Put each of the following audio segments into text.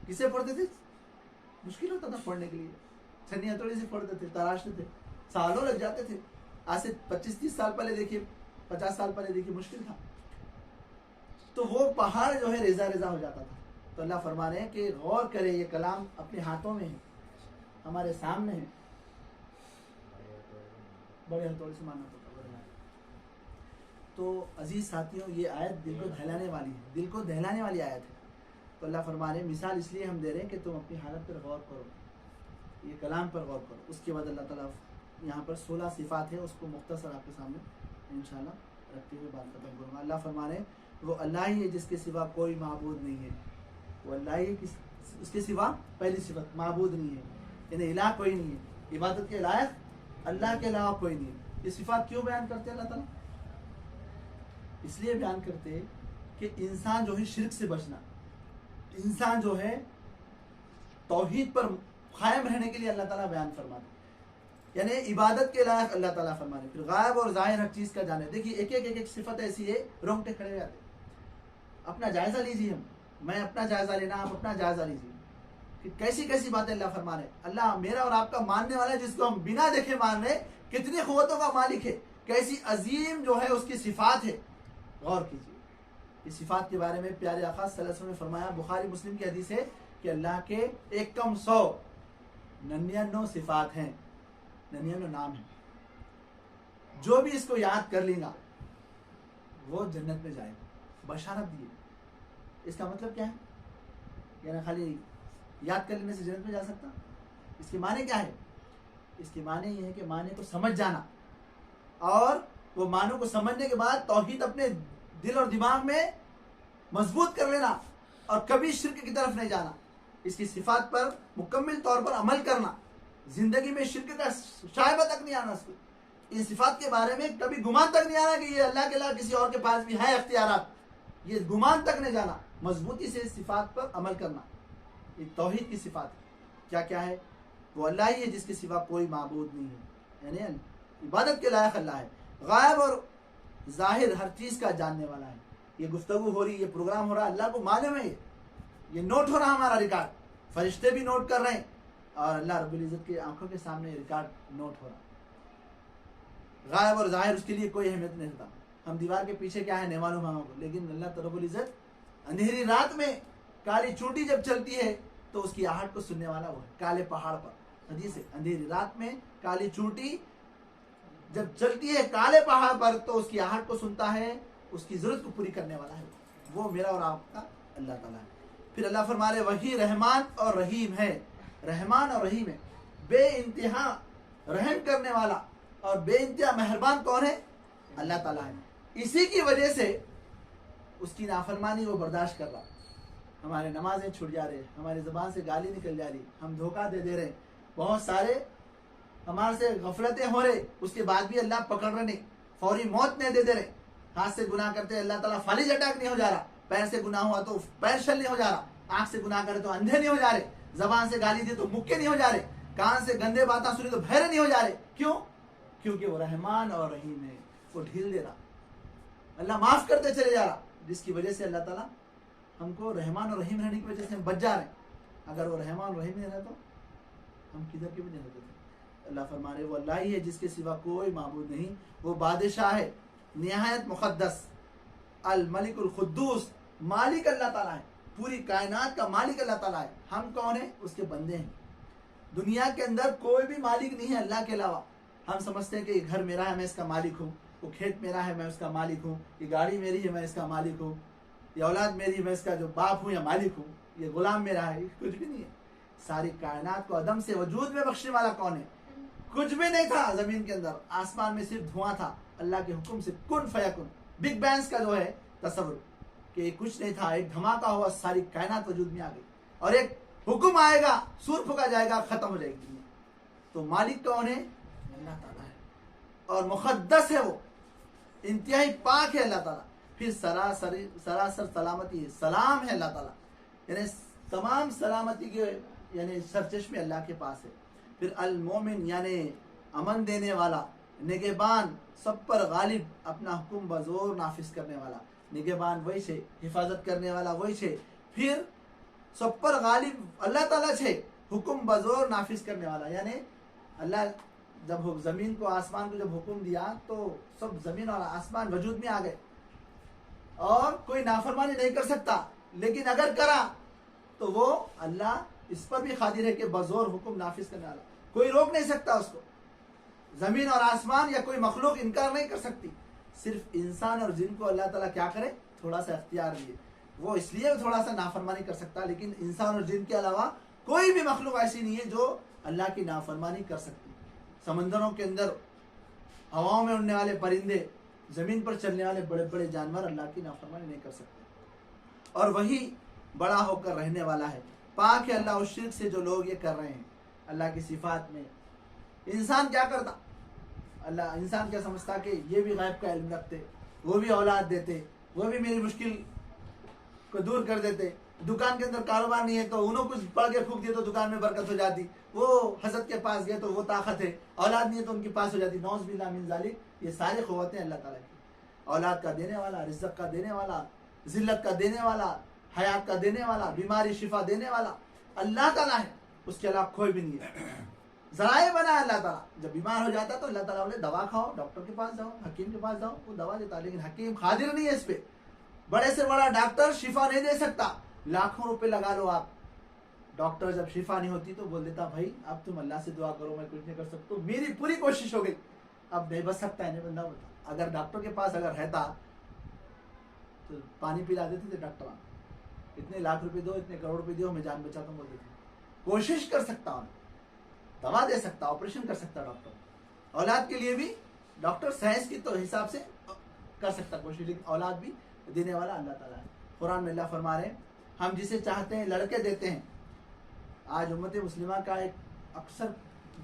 किसे पढ़ते थे? मुश्किल होता था पढ़ने के लिए, छन्नी हथौड़ी से पढ़ते थे, तराशते थे, सालों लग जाते थे। आज से 25-30 साल पहले देखिए, 50 साल पहले देखिए, मुश्किल था। तो वो पहाड़ जो है रेजा रेजा हो जाता था। तो अल्लाह फरमा रहे हैं कि गौर करें, ये कलाम अपने हाथों में है, हमारे सामने है। बड़े हथौड़े से मानना पड़ता। तो अजीज साथियों, ये आयत दिल को दहलाने वाली है, दिल को दहलाने वाली आयत है। तो अल्लाह फरमा रहे हैं, मिसाल इसलिए हम दे रहे हैं कि तुम अपनी हालत पर गौर करो, ये कलाम पर गौर करो। उसके बाद अल्लाह ताला यहाँ पर 16 सिफात है, उसको मुख्तसर आपके सामने इंशाल्लाह रखते हुए बात खत्म करूँगा। अल्लाह फरमा रहे हैं, वो अल्लाह ही है जिसके सिवा कोई माबूद नहीं है। वो अल्लाह ही है, उसके सिवा पहली सिफत माबूद नहीं है, यानी इलाह कोई नहीं है, इबादत के लायक अल्लाह के अलावा कोई नहीं है। ये सिफात क्यों बयान करते हैं अल्लाह ताला? इसलिए बयान करते हैं कि इंसान जो है शिर्क से बचना, इंसान जो है तौहीद पर कायम रहने के लिए अल्लाह ताला बयान फरमाते, यानी इबादत के लायक अल्लाह ताला फरमाने। फिर गायब और जाहिर हर चीज का जाने। देखिए एक एक सिफत ऐसी है, रोंगटे खड़े हो जाते। अपना जायजा लीजिए, मैं अपना जायजा लेना, आप अपना जायजा लीजिए कि कैसी कैसी बातें अल्लाह फरमा रहे। अल्लाह मेरा और आपका मानने वाला है, जिसको हम बिना देखे मान रहे, कितनी क़ुव्वतों का मालिक है, कैसी अजीम जो है उसकी सिफात है। गौर कीजिए, इस सिफात के बारे में प्यारे आका सल्लल्लाहु अलैहि वसल्लम ने फरमाया, बुखारी मुस्लिम की हदीस है कि अल्लाह के 199 सिफात हैं, 99 नाम है। जो भी इसको याद कर लेगा वो जन्नत में जाएगा, बशारत दिए। इसका मतलब क्या है? यानी खाली याद कर लेने से जन्नत में जा सकता? इसके माने क्या है? इसके माने ये है कि माने को समझ जाना, और वो मानों को समझने के बाद तौहीद अपने दिल और दिमाग में मजबूत कर लेना, और कभी शिर्क की तरफ नहीं जाना। इसकी सिफात पर मुकम्मल तौर पर अमल करना, जिंदगी में शिर्क का शायबा तक नहीं आना। इन सिफात के बारे में कभी गुमान तक नहीं आना कि ये अल्लाह के अलावा किसी और के पास भी है इख्तियारात, ये गुमान तक नहीं जाना। मजबूती से इस सिफात पर अमल करना, ये तौहीद की सिफात है। क्या क्या है? वो अल्लाह ही है जिसके सिवा कोई माबूद नहीं है, यानी इबादत के लायक अल्लाह है। गायब और जाहिर हर चीज का जानने वाला है। ये गुफ्तगू हो रही, ये प्रोग्राम हो रहा, अल्लाह को मालूम है। ये नोट हो रहा हमारा रिकॉर्ड, फरिश्ते भी नोट कर रहे हैं, और अल्लाह रब्बुल इज्जत की आंखों के सामने रिकॉर्ड नोट हो रहा। गायब और जाहिर उसके लिए कोई अहमियत नहीं होता। हम दीवार के पीछे क्या है नहीं मालूम हमको, लेकिन अल्लाह रब्बुल इज्जत अंधेरी रात में काली चूंटी जब चलती है तो उसकी आहट को सुनने वाला वो है। काले पहाड़ पर हदीस है, अंधेरी रात में काली चूंटी जब चलती है काले पहाड़ पर तो उसकी आहट को सुनता है, उसकी जरूरत को पूरी करने वाला है वो मेरा और आपका अल्लाह ताला है। फिर अल्लाह फरमा रहे, वही रहमान और रहीम है। रहमान और रहीम है, बे इंतहा रहम करने वाला और बे इंतहा मेहरबान कौन है? अल्लाह ताला है। इसी की वजह से उसकी नाफरमानी वो बर्दाश्त कर रहा। हमारे नमाजें छूट जा रहे, हमारी ज़बान से गाली निकल जा रही, हम धोखा दे रहे, बहुत सारे हमारे से गफलतें हो रहे, उसके बाद भी अल्लाह पकड़ रहे नहीं, फौरी मौत नहीं दे रहे। हाथ से गुनाह करते अल्लाह ताला फालिज अटैक नहीं हो जा रहा, पैर से गुनाह हुआ तो पैर शल नहीं हो जा रहा, आंख से गुनाह करे तो अंधे नहीं हो जा रहे, जबान से गाली दी तो मुक्के नहीं हो जा रहे, कान से गंदे बातें सुनी तो बहरे नहीं हो जा रहे। क्यों? क्योंकि वो रहमान और रहीम है, वो ढील दे रहा, अल्लाह माफ करते चले जा रहा, जिसकी वजह से अल्लाह ताला हमको रहमान और रहीम रहने की वजह से हम बच जा रहे हैं। अगर वो रहमान और रहीम नहीं रहता तो हम किधर के भी नहीं रहते थे। अल्लाह फरमा रहे, वो अल्लाह ही है जिसके सिवा कोई माबूद नहीं। वो बादशाह है निहायत मुक़द्दस, अल मलिकुल खुद्दूस, मालिक अल्लाह ताला है, पूरी कायनात का मालिक अल्लाह ताला है। हम कौन है? उसके बंदे हैं। दुनिया के अंदर कोई भी मालिक नहीं है अल्लाह के अलावा। हम समझते हैं कि ये घर मेरा है, मैं इसका मालिक हूँ, वो खेत मेरा है, मैं उसका मालिक हूँ, ये गाड़ी मेरी है, मैं इसका मालिक हूँ, ये औलाद मेरी, मैं इसका जो बाप हूँ या मालिक हूँ, ये गुलाम मेरा है। कुछ भी नहीं है। सारी कायनात को अदम से वजूद में बख्शने वाला कौन है? कुछ भी नहीं था जमीन के अंदर, आसमान में सिर्फ धुआं था, अल्लाह के हुक्म से कुन फयकुन। बिग बैंग्स का जो है तस्वुर कि कुछ नहीं था, एक धमाका हुआ, सारी कायनात वजूद में आ गई, और एक हुक्म आएगा, सूर फूका जाएगा, खत्म हो जाएगी दुनिया। तो मालिक कौन है? अल्लाह ताला है, और मुक़द्दस है, वो इंतहाई पाक है अल्लाह ताला। फिर सरासर सलामती है, सलाम है अल्लाह ताला, यानी तमाम सलामती के यानी सरचश्मे अल्लाह के पास है। फिर अल मोमिन यानी अमन देने वाला, निगहबान, सब पर गालिब, अपना हुक्म बजोर नाफिज करने वाला। निगहबान वही से, हिफाजत करने वाला वही से। फिर सब पर गालिब अल्लाह ताला छे, हुक्म बजोर नाफिज करने वाला। यानी अल्लाह जब जमीन को आसमान को जब हुक्म दिया तो सब जमीन और आसमान वजूद में आ गए और कोई नाफरमानी नहीं कर सकता, लेकिन अगर करा तो वो अल्लाह इस पर भी कादिर है कि बजोर हुक्म नाफिज करने वाला, कोई रोक नहीं सकता उसको। जमीन और आसमान या कोई मखलूक इनकार नहीं कर सकती। सिर्फ इंसान और जिन को अल्लाह ताला क्या करे, थोड़ा सा इख्तियार दिए। वो इसलिए थोड़ा सा नाफरमानी कर सकता है, लेकिन इंसान और जिन के अलावा कोई भी मखलूक ऐसी नहीं है जो अल्लाह की नाफरमानी कर सकती। समंदरों के अंदर हवाओं में उड़ने वाले परिंदे, जमीन पर चलने वाले बड़े बड़े जानवर अल्लाह की नाफरमानी नहीं कर सकते, और वही बड़ा होकर रहने वाला है। पाक है अल्लाह उस शिर्क से जो लोग ये कर रहे हैं अल्लाह की सिफात में। इंसान क्या करता, अल्लाह इंसान क्या समझता कि ये भी गैब का इल्म रखते, वो भी औलाद देते, वो भी मेरी मुश्किल को दूर कर देते। दुकान के अंदर कारोबार नहीं है तो उन्होंने कुछ पढ़ के फूक दिए तो दुकान में बरकत हो जाती। वो हजरत के पास गए तो वो ताकत है, औलाद नहीं है तो उनके पास हो जाती। नौज़ बिल्लाह मिन ज़ालिक। ये सारी क़ुव्वतें अल्लाह ताला की। औलाद का देने वाला, रिज़्क़ का देने वाला, जिल्लत का देने वाला, हयात का देने वाला, बीमारी शिफा देने वाला अल्लाह ताला है, उसके अलावा कोई भी नहीं है। ज़राए बनाया अल्लाह ताला। जब बीमार हो जाता तो अल्लाह ताला बोले दवा खाओ, डॉक्टर के पास जाओ, हकीम के पास जाओ, वो दवा देता। लेकिन हकीम कादिर नहीं है इस पे। बड़े से बड़ा डॉक्टर शिफा नहीं दे सकता, लाखों रुपए लगा लो आप। डॉक्टर जब शिफा नहीं होती तो बोल देता भाई अब तुम अल्लाह से दुआ करो, मैं कुछ नहीं कर सकता, मेरी पूरी कोशिश हो गई, अब नहीं बच सकता है। नहीं बंदा बता, अगर डॉक्टर के पास अगर रहता तो पानी पिला देते थे डॉक्टर, इतने लाख रुपए दो, इतने करोड़ रुपए दो, मैं जान बचाता हूँ बोल देते। कोशिश कर सकता हूँ, दवा दे सकता, ऑपरेशन कर सकता डॉक्टर। औलाद के लिए भी डॉक्टर साइंस की तो हिसाब से कर सकता कोशिश, लेकिन औलाद भी देने वाला अल्लाह ताला है। कुरान में अल्लाह फरमा रहे हैं हम जिसे चाहते हैं लड़के देते हैं। आज उम्मत मुस्लिमा का एक अक्सर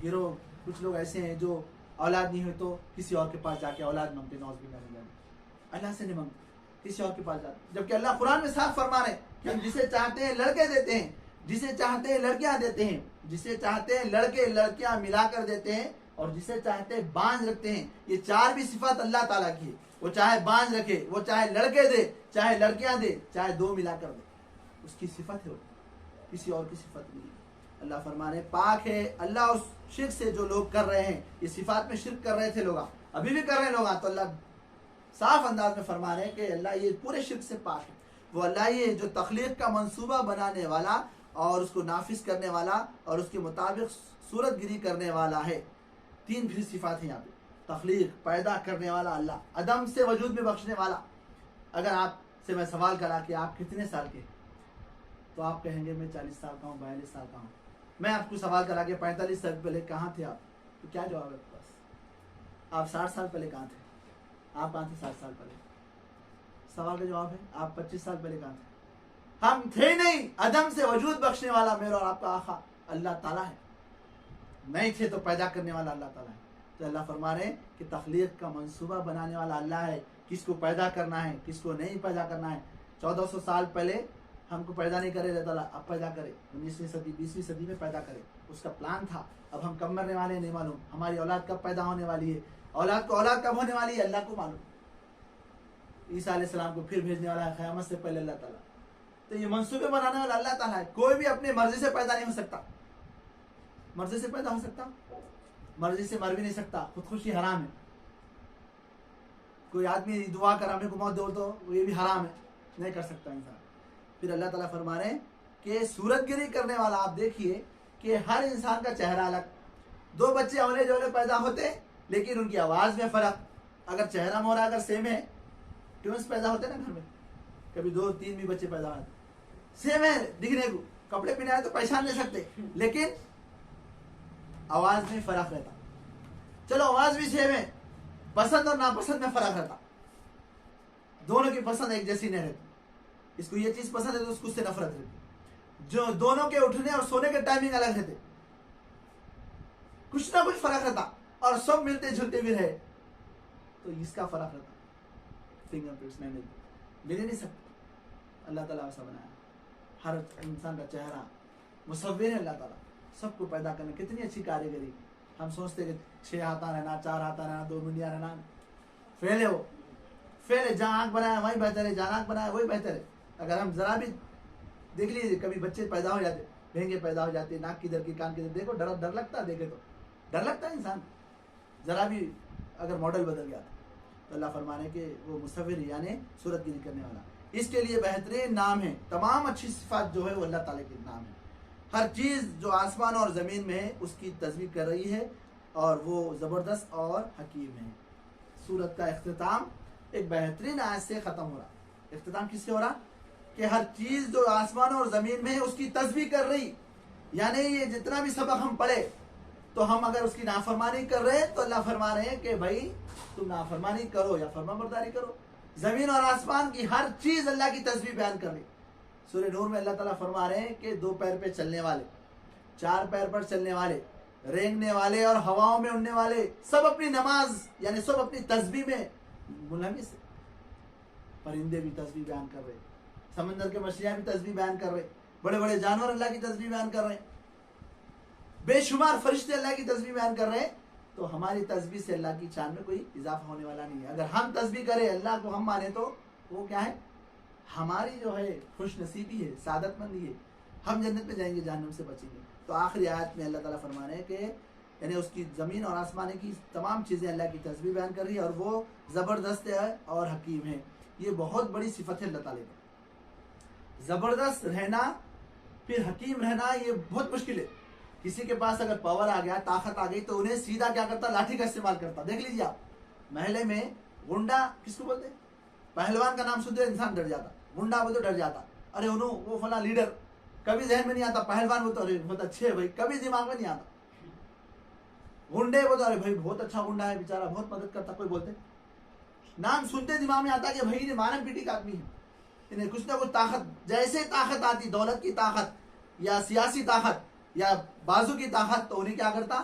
गिरोह, कुछ लोग ऐसे हैं जो औलाद नहीं हुई तो किसी और के पास जाके औलाद मांगते, नौज़ बिल्लाह मिन ज़ालिक। अल्लाह से नहीं मांगते, किसी और के पास जाते। जबकि अल्लाह कुरान में साफ फरमा रहे कि हम जिसे चाहते हैं लड़के देते हैं, जिसे चाहते हैं लड़कियां देते हैं, जिसे चाहते हैं लड़के लड़कियां मिलाकर देते हैं, और जिसे चाहते हैं बांझ रखते हैं। ये चार भी सिफात अल्लाह ताला की है। वो चाहे बांझ रखे, वो चाहे लड़के दे, चाहे लड़कियां दे, चाहे दो मिलाकर दे, उसकी सिफत है, किसी और की सिफत नहीं है। अल्लाह फरमाने पाक है अल्लाह उस शिर्क से जो लोग कर रहे हैं, ये सिफात में शिर्क कर रहे थे लोग, अभी भी कर रहे हैं लोग, तो अल्लाह साफ अंदाज में फरमा रहे हैं कि अल्लाह ये पूरे शिर्क से पाक है। वो अल्लाह ये जो तख्लीक का मंसूबा बनाने वाला और उसको नाफिज करने वाला और उसके मुताबिक सूरत गिरी करने वाला है। तीन फिर सिफात है यहाँ पे, तख्लीक पैदा करने वाला अल्लाह, अदम से वजूद में बख्शने वाला। अगर आपसे मैं सवाल करा कि आप कितने साल के, तो आप कहेंगे मैं 40 साल का हूँ, 42 साल का हूँ। मैं आपको सवाल करा के 45 साल पहले कहाँ थे आप, तो क्या जवाब है आपके पास? आप 60 साल पहले कहाँ थे? आप कहाँ थे 60 साल पहले? सवाल का जवाब है आप 25 साल पहले कहाँ थे? हम थे नहीं। अदम से वजूद बख्शने वाला मेरा और आपका आका अल्लाह ताला है। नहीं थे तो पैदा करने वाला अल्लाह ताला है। तो अल्लाह फरमा रहे कि तख्लीक का मंसूबा बनाने वाला अल्लाह है, किसको पैदा करना है किसको नहीं पैदा करना है। 1400 साल पहले हमको पैदा नहीं करे अल्लाह ताला, अब पैदा करे 19वीं सदी 20वीं सदी में पैदा करे, उसका प्लान था। अब हम कब मरने वाले नहीं मालूम, हमारी औलाद कब पैदा होने वाली है, औलाद को औलाद कब होने वाली है अल्लाह को मालूम। ईसा अलैहिस्सलाम को फिर भेजने वाला है क़यामत से पहले अल्लाह ताला। तो ये मंसूबे बनाने वाला अल्लाह ताला है। कोई भी अपनी मर्जी से पैदा नहीं हो सकता। मर्जी से पैदा हो सकता, मर्जी से मर भी नहीं सकता, खुदकुशी हराम है। कोई आदमी दुआ कर हमें को मौत दो तो ये भी हराम है, नहीं कर सकता इंसान। फिर अल्लाह ताला फरमा रहे हैं कि सूरतगिरी करने वाला, आप देखिए कि हर इंसान का चेहरा अलग। दो बच्चे औले जोले पैदा होते लेकिन उनकी आवाज़ में फ़र्क, अगर चेहरा मोहरा अगर सेम है, ट्विंस पैदा होते ना घर में, कभी 2-3 भी बच्चे पैदा होते सेम है दिखने को, कपड़े पहने तो पहचान नहीं सकते, लेकिन आवाज़ में फ़र्क रहता। चलो आवाज़ भी सेम है, पसंद और नापसंद में फ़र्क रहता, दोनों की पसंद एक जैसी नहीं रहती। इसको ये चीज़ पसंद है तो उसको उससे नफरत रहती। जो दोनों के उठने और सोने के टाइमिंग अलग रहते, कुछ ना कुछ फ़र्क रहता, और सब मिलते जुलते भी रहे तो इसका फ़र्क रहता। फिंगरप्रिंट्स नहीं मिलते, मिल ही नहीं सकते। अल्लाह ताला ऐसा बनाया, हर इंसान का चेहरा मुसव्विर है अल्लाह ताला। सबको पैदा करने कितनी अच्छी कारीगरी। हम सोचते कि 6 हाथा रहना, 4 हाथा रहना, 2 मुंडियाँ रहना, फेल है वो, फेल है। जहाँ आँख बनाया वही बेहतर है, जहाँ आँख बनाया वही बेहतर है। अगर हम ज़रा भी देख लीजिए, कभी बच्चे पैदा हो जाते, भेंगे पैदा हो जाते, नाक किधर की कान किधर, देखो डर लगता है, देखे तो डर लगता है इंसान, जरा भी अगर मॉडल बदल गया तो अल्लाह फरमाने के वो मुसव्विर यानी सूरत गिरी करने वाला, इसके लिए बेहतरीन नाम है। तमाम अच्छी सिफात जो है वो अल्लाह ताला के नाम है। हर चीज़ जो आसमान और ज़मीन में है उसकी तस्वीर कर रही है और वो ज़बरदस्त और हकीम है। सूरत का इख्तिताम एक बेहतरीन आयत से ख़त्म हो रहा। इख्तिताम किससे हो रहा कि हर चीज़ जो आसमान और ज़मीन में है उसकी तस्वीर कर रही, यानी ये जितना भी सबक हम पढ़े तो हम अगर उसकी नाफरमानी कर रहे हैं तो अल्लाह फरमा रहे हैं कि भाई तुम नाफरमानी करो या फरमाबरदारी करो। ज़मीन और आसमान की हर चीज़ अल्लाह की तस्वीर बयान कर रही। सूरह नूर में अल्लाह ताला फरमा रहे हैं कि 2 पैर पे चलने वाले, 4 पैर पर चलने वाले, रेंगने वाले और हवाओं में उड़ने वाले सब अपनी नमाज यानी सब अपनी तस्बीह में मुलहमिस है। परिंदे भी तस्बीह बयान कर रहे, समंदर के मछलियां भी तस्बीह बयान कर रहे, बड़े बड़े जानवर अल्लाह की तस्बीह बयान कर रहे, बेशुमार फरिश्ते अल्लाह की तस्बीह बयान कर रहे। तो हमारी तस्बीह से अल्लाह की शान में कोई इजाफा होने वाला नहीं है। अगर हम तस्बीह करें, अल्लाह को हम माने, तो वो क्या है, हमारी जो है खुश नसीबी है, सादतमंदी है, हम जन्नत में जाएंगे, जहन्नम से बचेंगे। तो आखिरी आयत में अल्लाह ताला फरमा रहे हैं कि यानी उसकी ज़मीन और आसमान की तमाम चीज़ें अल्लाह की तस्बीह बयान कर रही है और वो ज़बरदस्त है और हकीम है। ये बहुत बड़ी सिफत है अल्लाह ताला की। ज़बरदस्त रहना फिर हकीम रहना ये बहुत मुश्किल है। किसी के पास अगर पावर आ गया, ताकत आ गई, तो उन्हें सीधा क्या करता, लाठी का इस्तेमाल करता। देख लीजिए आप, महल्ले में गुंडा किसको बोलते हैं, पहलवान का नाम सुनते इंसान डर जाता, गुंडा बोलते डर जाता, अरे उन्हों वो फला लीडर, कभी जहन में नहीं आता। पहलवान बोलते अरे बहुत अच्छे है भाई, कभी दिमाग में नहीं आता। गुंडे बोलते अरे भाई बहुत अच्छा गुंडा है, बेचारा बहुत मदद करता। कोई बोलते नाम सुनते दिमाग में आता कि भाई ये मानव पीटी का आदमी है, इन्हें कुछ ना कुछ ताकत, जैसे ताकत आती, दौलत की ताकत या सियासी ताकत या बाजू की ताकत, तो उन्हें क्या करता,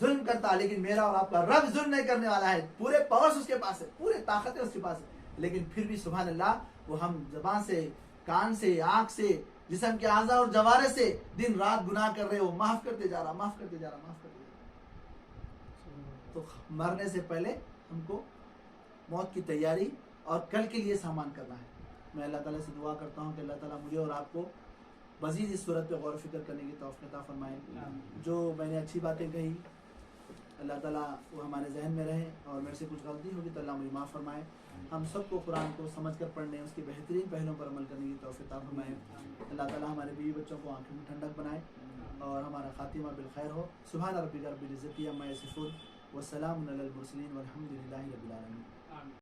जुल्म करता। लेकिन मेरा और आपका रब जुल्म नहीं करने वाला है, पूरे पावर्स उसके पास है, पूरे ताकत है उसके पास है। लेकिन फिर भी सुभान अल्लाह, वो हम जबान से, कान से, आंख से, जिस्म के आज़ा और जवारे से दिन रात गुनाह कर रहे हो, माफ करते जा रहा, माफ करते जा रहा, माफ करते जा रहा। तो मरने से पहले हमको मौत की तैयारी और कल के लिए सामान करना है। मैं अल्लाह ताला से दुआ करता हूँ कि अल्लाह ताला मुझे और आपको मज़ीद इस सूरत पे गौर फिक्र करने की तौफ़ीक़ अता फरमाए। जो मैंने अच्छी बातें कही अल्लाह ताला वो हमारे जहन में रहे, और मेरे से कुछ गलती होगी तो अल्लाह मुझे माफ़ फरमाए। हम सबको कुरान को समझ कर पढ़ने, उसके बेहतरीन पहलुओं पर अमल करने की तौफ़ीक़ अता फरमाए। अल्लाह ताला हमारे बीवी बच्चों को आँखों में ठंडक बनाए और हमारा खातिमा बिलखैर हो। सुभान रब्बिका रब्बिल इज़्ज़ति अम्मा यसिफ़ून व सलामुन अलल मुरसलीन वल्हम्दुलिल्लाहि रब्बिल आलमीन।